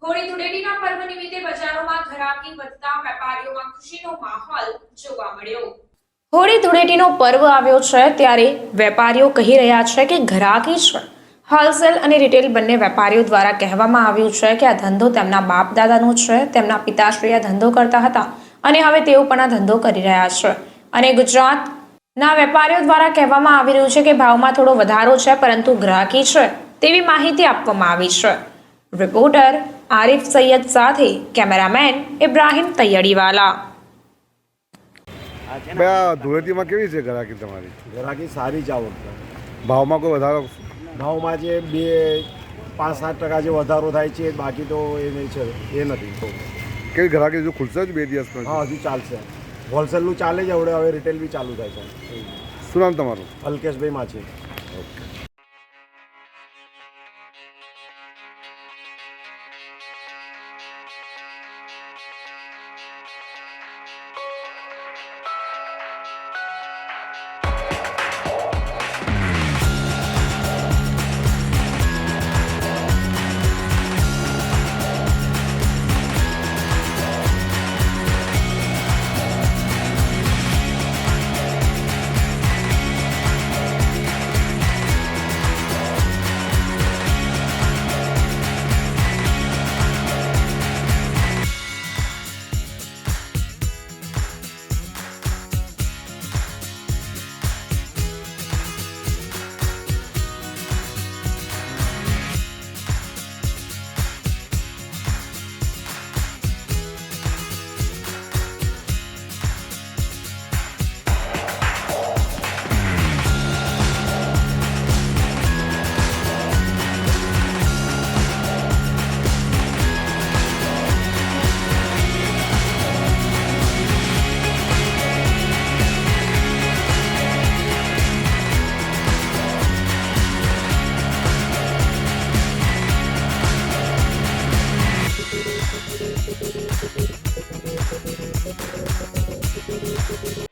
હોળી ધૂળેટીના પર્વ નિમિત્તે બજારોમાં ઘરાકી વધતા વેપારીઓમાં ખુશીનો માહોલ જોવા મળ્યો। હોળી ધૂળેટીનો પર્વ આવ્યો છે ત્યારે વેપારીઓ કહી રહ્યા છે કે ઘરાકી છે। હોલસેલ અને રિટેલ બંને વેપારીઓ દ્વારા કહેવામાં આવ્યું છે કે આ ધંધો તેમના બાપ દાદાનો છે। તેમના પિતાશ્રી આ ધંધો કરતા હતા અને હવે તેઓ પણ આ ધંધો કરી રહ્યા છે અને ગુજરાતના વેપારીઓ દ્વારા કહેવામાં આવી રહ્યું છે કે ભાવમાં થોડો વધારો છે પરંતુ ગ્રાહકી છે તેવી માહિતી આપવામાં આવી છે। રિપોર્ટર આરિફ સૈયદ સાથે કેમેરામેન ઇબ્રાહિમ તૈયડીવાલા। ધૂળેટીમાં કેવી છે ગ્રાહકી તમારી? ગ્રાહકી સારી છે આ વખતે। ભાવમાં કોઈ વધારો? ભાવમાં જે 5-7% જે વધારો થાય છે બાકી તો એ નહીં છે, એ નથી। કેવી ગ્રાહકી હજુ ખુલશે જ 2 દિવસમાં? હા, હજુ ચાલશે। હોલસેલનું ચાલે છે, હવે રિટેલ બી ચાલુ થાય છે। શું નામ તમારું? અલ્કેશભાઈ માછી।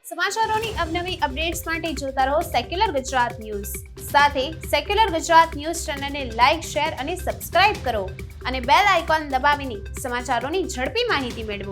સમાચારોની અવનવી અપડેટ્સ માટે જોતા રહો સેક્યુલર ગુજરાત ન્યૂઝ। સાથે સેક્યુલર ગુજરાત ન્યૂઝ ચેનલને લાઇક, શેર અને સબસ્ક્રાઇબ કરો અને બેલ આઇકોન દબાવીને સમાચારોની ઝડપી માહિતી મેળવો।